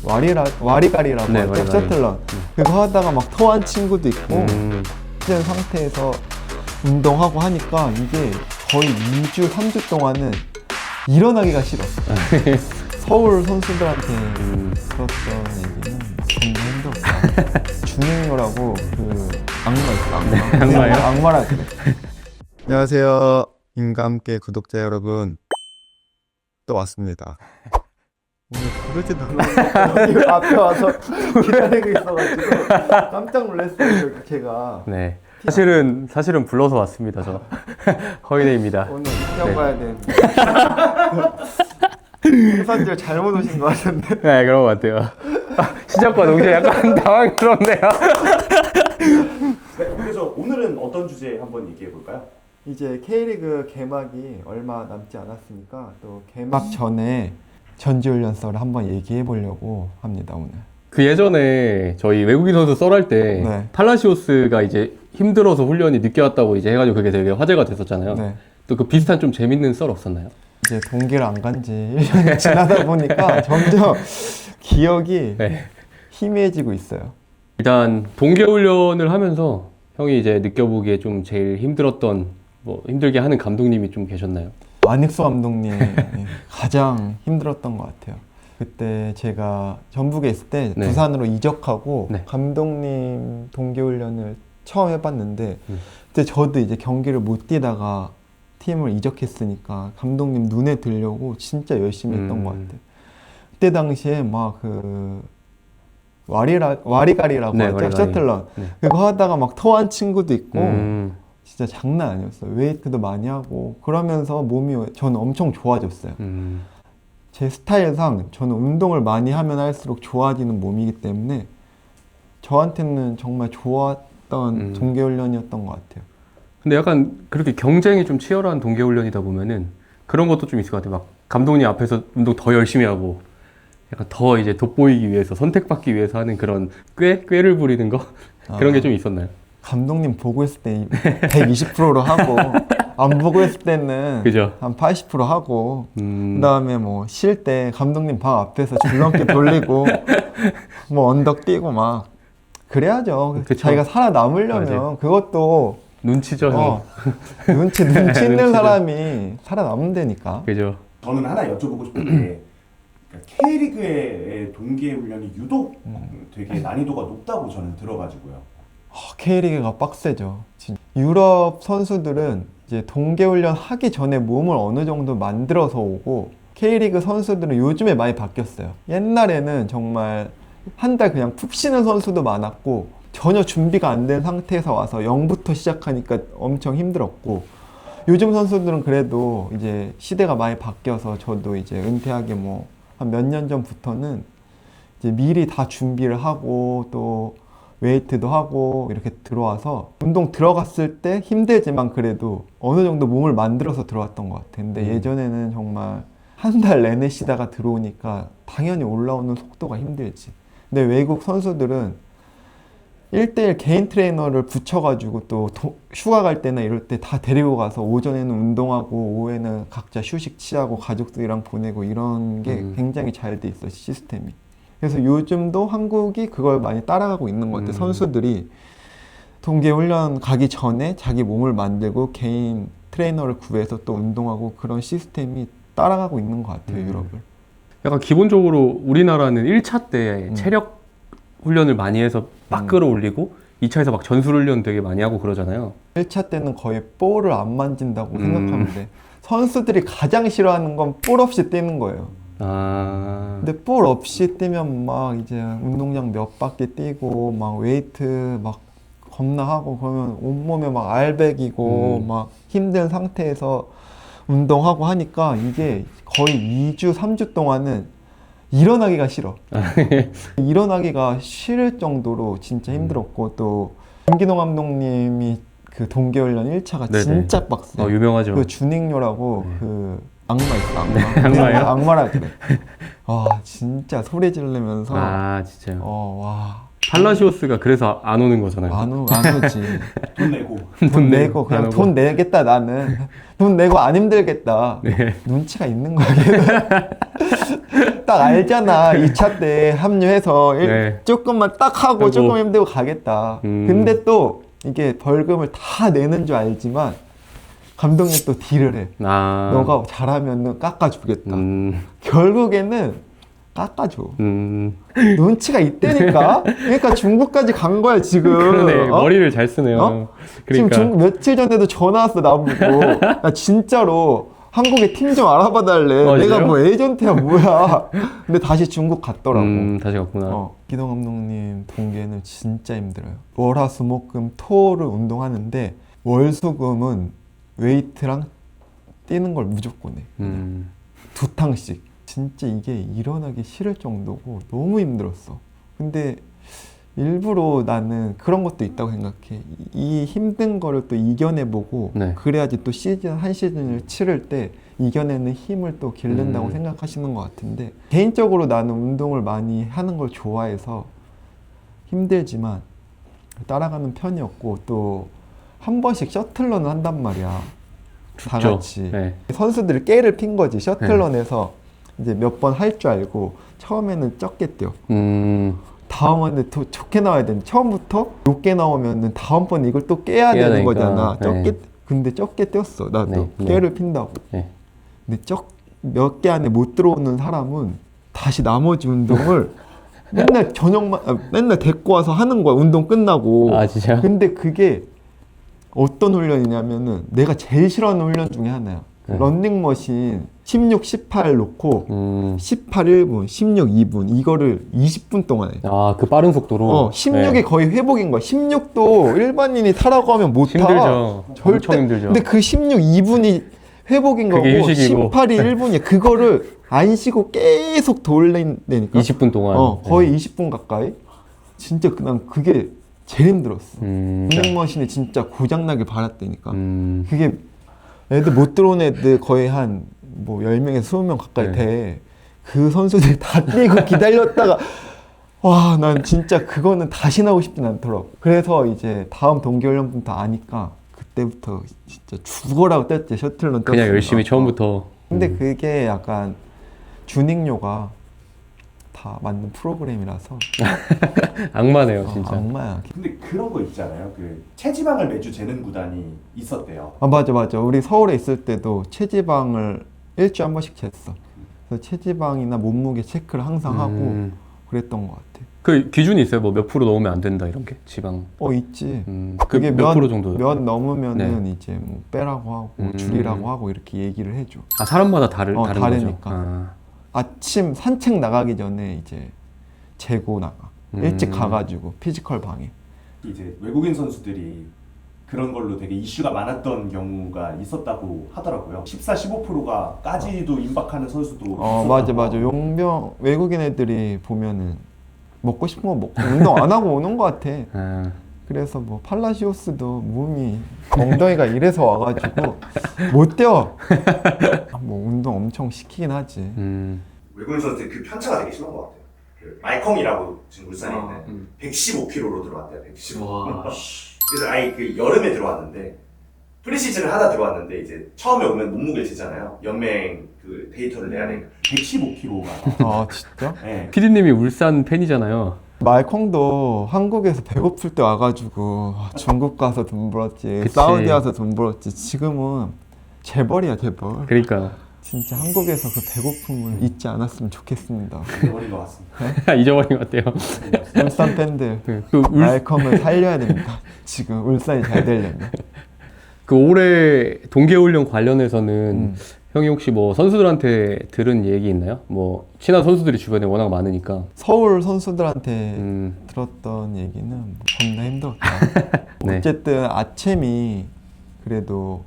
와리가리라고 네, 하죠. 와리가리. 셔틀런. 그거 하다가 막 토한 친구도 있고 그런 상태에서 운동하고 하니까 이게 거의 2주, 3주 동안은 일어나기가 싫어. 서울 선수들한테 들었던 얘기는 정말 힘들었다. 준익료라고 그 악마 있어. 악마. 악마요? 악마라 그래. 안녕하세요. 인과 함께 구독자 여러분. 또 왔습니다. 오늘 부르지도 않았는데 여기 앞에 와서 기다리고 있어가지고 깜짝 놀랐어요. 제가 네. 사실은 불러서 왔습니다. 저 허이네입니다. 오늘 입장 가야 되는데 회사들 잘못 오신 것 같은데. 네, 그런 것 같아요. 시작과 동시에 약간 당황스럽네요. 네, 그래서 오늘은 어떤 주제 한번 얘기해 볼까요? 이제 K리그 개막이 얼마 남지 않았으니까 또 개막 전에 전지훈련설을 한번 얘기해 보려고 합니다. 오늘. 그 예전에 저희 외국인 선수 썰할 때 네. 팔라시오스가 이제 힘들어서 훈련이 늦게 왔다고 이제 해가지고 그게 되게 화제가 됐었잖아요. 네. 또 그 비슷한 좀 재밌는 썰 없었나요? 이제 동계를 안 간 지 1년이 지나다 보니까 점점 기억이 네. 희미해지고 있어요. 일단 동계훈련을 하면서 형이 이제 느껴보기에 좀 제일 힘들었던 뭐 힘들게 하는 감독님이 좀 계셨나요? 안익수 감독님이 가장 힘들었던 것 같아요. 그때 제가 전북에 있을 때 네. 부산으로 이적하고 네. 감독님 동계훈련을 처음 해봤는데 그때 저도 이제 경기를 못 뛰다가 팀을 이적했으니까 감독님 눈에 들려고 진짜 열심히 했던 것 같아요. 그때 당시에 막 그 와리가리라고 네, 하죠. 와리가리. 셔틀런. 네. 그거 하다가 막 토한 친구도 있고 진짜 장난 아니었어요. 웨이트도 많이 하고 그러면서 몸이 저는 엄청 좋아졌어요. 제 스타일상 저는 운동을 많이 하면 할수록 좋아지는 몸이기 때문에 저한테는 정말 좋았던 동계훈련이었던 것 같아요. 근데 약간 그렇게 경쟁이 좀 치열한 동계훈련이다 보면은 그런 것도 좀 있을 것 같아요. 막 감독님 앞에서 운동 더 열심히 하고 약간 더 이제 돋보이기 위해서 선택받기 위해서 하는 그런 꾀를 부리는 거 그런 게 좀 있었나요? 감독님 보고 있을 때 120%로 하고 안 보고 있을 때는 그죠? 한 80% 하고 그다음에 뭐 쉴 때 감독님 방 앞에서 줄넘기 돌리고 뭐 언덕 뛰고 막 그래야죠. 그쵸. 자기가 살아남으려면 맞아요. 그것도 눈치죠, 형. 눈치 있는 눈치죠. 사람이 살아남으면 되니까. 그죠? 저는 하나 여쭤보고 싶은 게 그러니까 K리그의 동계훈련이 유독 되게 난이도가 높다고 저는 들어가지고요. K리그가 빡세죠. 유럽 선수들은 이제 동계훈련 하기 전에 몸을 어느 정도 만들어서 오고 K리그 선수들은 요즘에 많이 바뀌었어요. 옛날에는 정말 한 달 그냥 푹 쉬는 선수도 많았고 전혀 준비가 안 된 상태에서 와서 0부터 시작하니까 엄청 힘들었고 요즘 선수들은 그래도 이제 시대가 많이 바뀌어서 저도 이제 은퇴하기 뭐 한 몇 년 전부터는 이제 미리 다 준비를 하고 또 웨이트도 하고 이렇게 들어와서 운동 들어갔을 때 힘들지만 그래도 어느 정도 몸을 만들어서 들어왔던 것 같아요. 근데 예전에는 정말 한 달 내내 쉬다가 들어오니까 당연히 올라오는 속도가 힘들지. 근데 외국 선수들은 1대1 개인 트레이너를 붙여가지고 또 휴가 갈 때나 이럴 때 다 데리고 가서 오전에는 운동하고 오후에는 각자 휴식 취하고 가족들이랑 보내고 이런 게 굉장히 잘 돼 있어, 시스템이. 그래서 요즘도 한국이 그걸 많이 따라가고 있는 것 같아요. 선수들이 동계훈련 가기 전에 자기 몸을 만들고 개인 트레이너를 구해서 또 운동하고 그런 시스템이 따라가고 있는 것 같아요, 유럽을. 약간 기본적으로 우리나라는 1차 때 체력 훈련을 많이 해서 막 끌어올리고 2차에서 막 전술훈련 되게 많이 하고 그러잖아요. 1차 때는 거의 볼을 안 만진다고 생각하면 돼. 선수들이 가장 싫어하는 건 볼 없이 뛰는 거예요. 근데 볼 없이 뛰면 막 이제 운동장 몇 바퀴 뛰고 막 웨이트 막 겁나 하고 그러면 온몸에 막 알배기고 막 힘든 상태에서 운동하고 하니까 이게 거의 2주, 3주 동안은 일어나기가 싫어. 일어나기가 싫을 정도로 진짜 힘들었고 또 김기동 감독님이 그 동계훈련 1차가 네네. 진짜 빡세요. 유명하죠. 그 준익료라고 그 악마 있어, 악마. 네, 악마예요? 악마라 그래. 와 진짜 소리 지르면서 진짜요? 와 팔라시오스가 그래서 안 오는 거잖아요. 안 오지. 돈 내고. 돈 내고 그냥 안 오고. 돈 내겠다 나는. 돈 내고 안 힘들겠다. 네. 눈치가 있는 거야. 걔는. 딱 알잖아. 2차 때 합류해서 네. 조금만 딱 하고 하고. 조금 힘들고 가겠다. 근데 또 이게 벌금을 다 내는 줄 알지만 감독님 또 딜을 해. 아. 너가 잘하면 깎아주겠다. 음. 결국에는 깎아줘. 음. 눈치가 있다니까. 그러니까 중국까지 간 거야 지금. 그러네. 어? 머리를 잘 쓰네요. 어? 그러니까. 지금 중국 며칠 전에도 전화 왔어 나보고. 나 진짜로 한국에 팀 좀 알아봐 달래. 아, 내가 진짜요? 뭐 에이전트야 뭐야. 근데 다시 중국 갔더라고. 다시 갔구나. 기동 감독님 동계는 진짜 힘들어요. 월화수목금 토를 운동하는데 월수금은 웨이트랑 뛰는 걸 무조건 해. 두 탕씩. 진짜 이게 일어나기 싫을 정도고 너무 힘들었어. 근데 일부러 나는 그런 것도 있다고 생각해. 이 힘든 거를 또 이겨내보고 네. 그래야지 또 한 시즌을 치를 때 이겨내는 힘을 또 기른다고 생각하시는 것 같은데 개인적으로 나는 운동을 많이 하는 걸 좋아해서 힘들지만 따라가는 편이었고 또 한 번씩 셔틀런을 한단 말이야. 다 춥죠. 같이. 네. 선수들이 깨를 핀 거지. 셔틀런에서 이제 몇 번 할 줄 알고 처음에는 적게 뛰어. 다음번에 더 좋게 나와야 되는데 처음부터 높게 나오면은 다음번에 이걸 또 깨야 되는 되니까. 거잖아. 적게 네. 근데 적게 뛰었어. 나도 네. 깨를 핀다고. 네. 근데 몇 개 안에 못 들어오는 사람은 다시 나머지 운동을 맨날 맨날 데리고 와서 하는 거야. 운동 끝나고. 아, 진짜요? 근데 그게 어떤 훈련이냐면은 내가 제일 싫어하는 훈련 중에 하나야. 네. 런닝머신 16, 18 놓고 18 1분, 16 2분 이거를 20분 동안 해. 아, 그 빠른 속도로. 16이 네. 거의 회복인 거야. 16도 일반인이 타라고 하면 못 타. 힘들죠. 엄청 힘들죠. 근데 그 16 2분이 회복인 거고 그게 휴식이고. 18이 1분이야. 그거를 안 쉬고 계속 돌린다니까. 20분 동안. 거의 20분 가까이. 진짜 난 그게 제일 힘들었어. 음. 런닝머신이 진짜 고장나길 바랐다니까. 음. 그게 애들 못 들어온 애들 거의 한 뭐 10명에서 20명 가까이 네. 돼. 그 선수들이 다 뛰고 기다렸다가 와, 난 진짜 그거는 다시 나오고 싶진 않더라고. 그래서 이제 다음 동계훈련부터 아니까 그때부터 진짜 죽어라고 뗐지. 셔틀런 그냥 떴으니까. 열심히 처음부터. 근데 그게 약간 준익료가 다 만든 프로그램이라서 악마네요, 진짜. 악마야. 근데 그런 거 있잖아요. 그 체지방을 매주 재는 구단이 있었대요. 아, 맞아. 우리 서울에 있을 때도 체지방을 일주일에 한 번씩 쟀어. 그래서 체지방이나 몸무게 체크를 항상 하고 그랬던 것 같아. 그 기준이 있어요? 뭐 몇 프로 넣으면 안 된다 이런 게 지방. 있지. 그게 몇 프로 정도? 몇 넘으면은 이제 뭐 빼라고 하고 줄이라고 하고 이렇게 얘기를 해줘. 아, 사람마다 다른 다르니까. 거죠. 아침 산책 나가기 전에 이제 재고 나가. 일찍 가가지고 피지컬 방에. 이제 외국인 선수들이 그런 걸로 되게 이슈가 많았던 경우가 있었다고 하더라고요. 14, 15%가 까지도 임박하는 선수도 있었다고. 맞아. 용병 외국인 애들이 보면은 먹고 싶은 거 먹고 운동 안 하고 오는 것 같아. 아. 그래서 뭐 팔라시오스도 몸이 엉덩이가 이래서 와가지고 못 뛰어. 뭐 운동 엄청 시키긴 하지. 외국인 선수들 그 편차가 되게 심한 것 같아요. 그 마이컴이라고 지금 울산에 있는 115kg로 들어왔대요. 115. 그래서 아예 그 여름에 들어왔는데 프리시즌을 하다 들어왔는데 이제 처음에 오면 몸무게를 재잖아요. 연맹 그 데이터를 내야 되니까 115kg가. 아 진짜? 네. 피디님이 울산 팬이잖아요. 말콩도 한국에서 배고플 때 와가지고 중국 가서 돈 벌었지, 그치. 사우디 와서 돈 벌었지. 지금은 재벌이야 재벌. 그러니까 진짜 한국에서 그 배고픔을 잊지 않았으면 좋겠습니다. 버린 것 같습니다. 잊어버린 것 같아요. 울산 팬들 그 말컴을 살려야 됩니다. 지금 울산이 잘 되려면. 그 올해 동계훈련 관련해서는 형이 혹시 뭐 선수들한테 들은 얘기 있나요? 뭐 친한 선수들이 주변에 워낙 많으니까. 서울 선수들한테 들었던 얘기는 뭐 겁나 힘들었다. 네. 어쨌든 아챔이 그래도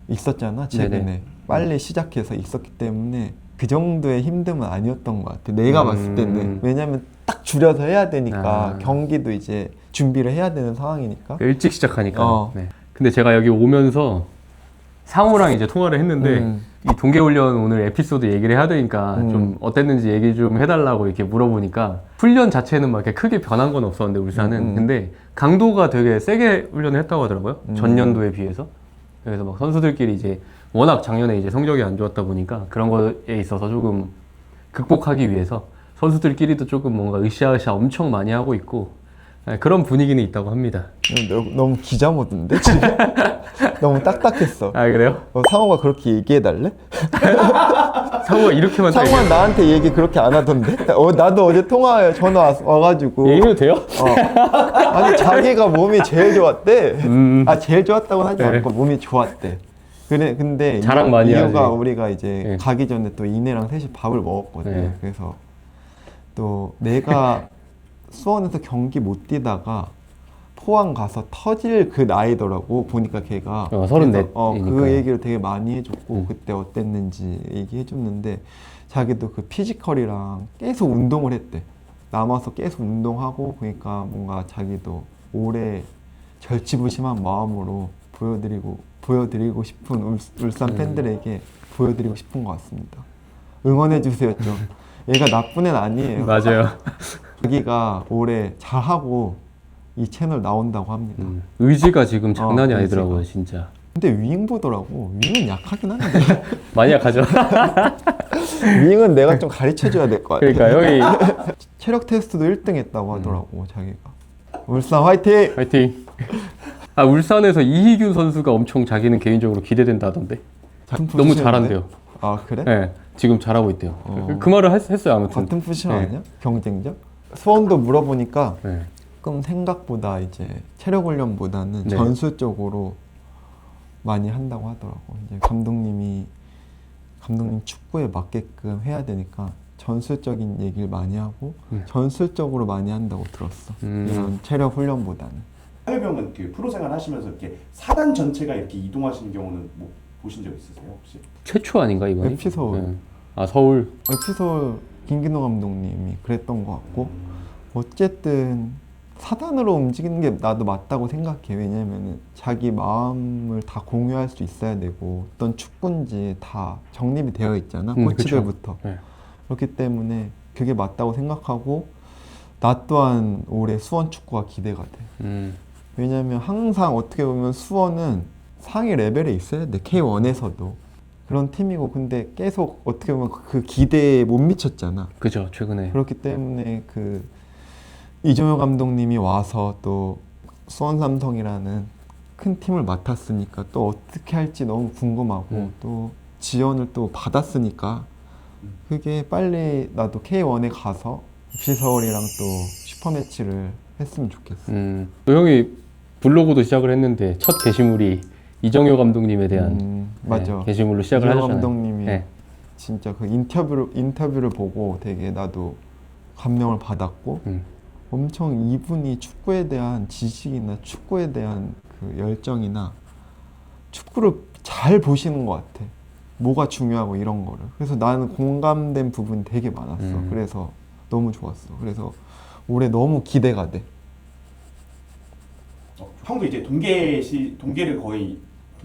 있었잖아 최근에. 네네. 빨리 시작해서 있었기 때문에 그 정도의 힘듦은 아니었던 것 같아. 내가 봤을 때는. 왜냐면 딱 줄여서 해야 되니까 경기도 이제 준비를 해야 되는 상황이니까. 일찍 시작하니까. 어. 네. 근데 제가 여기 오면서 상호랑 이제 통화를 했는데 이 동계훈련 오늘 에피소드 얘기를 해야 되니까 음. 좀 어땠는지 얘기 좀 해달라고 이렇게 물어보니까 훈련 자체는 막 이렇게 크게 변한 건 없었는데 울산은 근데 강도가 되게 세게 훈련을 했다고 하더라고요. 전년도에 비해서. 그래서 막 선수들끼리 이제 워낙 작년에 이제 성적이 안 좋았다 보니까 그런 거에 있어서 조금 극복하기 위해서 선수들끼리도 조금 뭔가 으쌰으쌰 엄청 많이 하고 있고 그런 분위기는 있다고 합니다. 너무 기자 모드인데 지금? 너무 딱딱했어. 아 그래요? 상호가 그렇게 얘기해달래? 상호가 이렇게만 딱 상호는 나한테 얘기 그렇게 안 하던데? 나도 어제 통화에 전화 와가지고 얘기해도 돼요? 아니 자기가 몸이 제일 좋았대. 제일 좋았다고는 하지 네. 않고 몸이 좋았대. 그래 근데 자랑 많이 이유가 하지. 우리가 이제 네. 가기 전에 또 이내랑 셋이 밥을 먹었거든. 네. 그래서 또 내가 수원에서 경기 못 뛰다가 포항 가서 터질 그 나이더라고. 보니까 걔가 34 그래서, 이니까. 그 얘기를 되게 많이 해줬고 그때 어땠는지 얘기해줬는데 자기도 그 피지컬이랑 계속 운동을 했대. 남아서 계속 운동하고 그러니까 뭔가 자기도 올해 절치부심한 마음으로 보여드리고 싶은 울산 팬들에게 보여드리고 싶은 것 같습니다. 응원해주세요 좀. 얘가 나쁜 애는 아니에요. 맞아요. 자기가 올해 잘하고 이 채널 나온다고 합니다. 의지가 지금 장난이 의지가. 아니더라고요 진짜. 근데 윙 보더라고. 윙은 약하긴 한데. 많이 약하죠? 윙은 내가 좀 가르쳐줘야 될 것 같아. 그러니까 형이 체력 테스트도 1등 했다고 하더라고 자기가. 울산 화이팅! 화이팅! 아 울산에서 이희균 선수가 엄청 자기는 개인적으로 기대된다 하던데 같은 너무 포지션인데? 잘한대요. 아 그래? 네, 지금 잘하고 있대요. 그 말을 했어요 아무튼. 같은 포지션 네. 아니야? 경쟁자? 수원도 물어보니까 네. 조금 생각보다 이제 체력 훈련보다는 네. 전술적으로 많이 한다고 하더라고. 이제 감독님 축구에 맞게끔 해야 되니까 전술적인 얘기를 많이 하고 전술적으로 많이 한다고 들었어. 이런 체력 훈련보다는. 하여병은 그 프로 생활 하시면서 이렇게 사단 전체가 이렇게 이동하시는 경우는 뭐 보신 적 있으세요 혹시? 최초 아닌가 이번이? FC 서울. 네. 아 서울. FC 김기노 감독님이 그랬던 것 같고 어쨌든 사단으로 움직이는 게 나도 맞다고 생각해. 왜냐면은 자기 마음을 다 공유할 수 있어야 되고 어떤 축구인지 다 정립이 되어 있잖아. 코치들부터. 네. 그렇기 때문에 그게 맞다고 생각하고 나 또한 올해 수원 축구가 기대가 돼. 왜냐면 항상 어떻게 보면 수원은 상위 레벨에 있어야 돼. K1에서도. 그런 팀이고 근데 계속 어떻게 보면 그 기대에 못 미쳤잖아. 그죠 최근에. 그렇기 때문에 그 이종효 감독님이 와서 또 수원 삼성이라는 큰 팀을 맡았으니까 또 어떻게 할지 너무 궁금하고 또 지원을 또 받았으니까 그게 빨리 나도 K1에 가서 FC 서울이랑 또 슈퍼매치를 했으면 좋겠어. 또 형이 블로그도 시작을 했는데 첫 게시물이 이정효 감독님에 대한 맞아. 네, 게시물로 시작을 이종효 하셨잖아요. 감독님이 네. 진짜 그 인터뷰를 보고 되게 나도 감명을 받았고 엄청 이분이 축구에 대한 지식이나 축구에 대한 그 열정이나 축구를 잘 보시는 것 같아. 뭐가 중요하고 이런 거를. 그래서 나는 공감된 부분이 되게 많았어. 그래서 너무 좋았어. 그래서 올해 너무 기대가 돼. 형도 이제 동계를 거의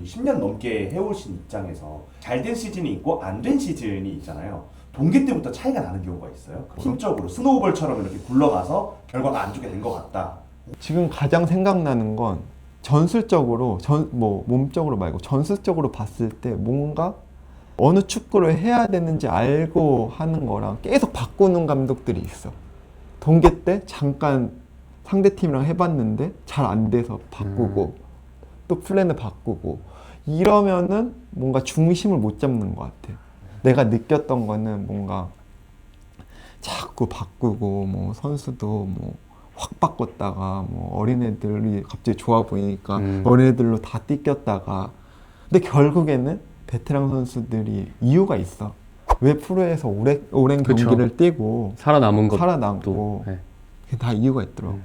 10년 넘게 해오신 입장에서 잘 된 시즌이 있고 안 된 시즌이 있잖아요. 동계 때부터 차이가 나는 경우가 있어요. 팀적으로 스노우볼처럼 이렇게 굴러가서 결과가 안 좋게 된 것 같다. 지금 가장 생각나는 건 전술적으로 뭐 몸적으로 말고 전술적으로 봤을 때 뭔가 어느 축구를 해야 되는지 알고 하는 거랑 계속 바꾸는 감독들이 있어. 동계 때 잠깐 상대팀이랑 해봤는데 잘 안 돼서 바꾸고 또 플랜을 바꾸고 이러면은 뭔가 중심을 못 잡는 것 같아. 내가 느꼈던 거는 뭔가 자꾸 바꾸고 뭐 선수도 뭐 확 바꿨다가 뭐 어린애들이 갑자기 좋아 보이니까 어린애들로 다 뜯겼다가 근데 결국에는 베테랑 선수들이 이유가 있어. 왜 프로에서 오랜 그쵸. 경기를 뛰고 살아남은 것도 살아남고 네. 그게 다 이유가 있더라고.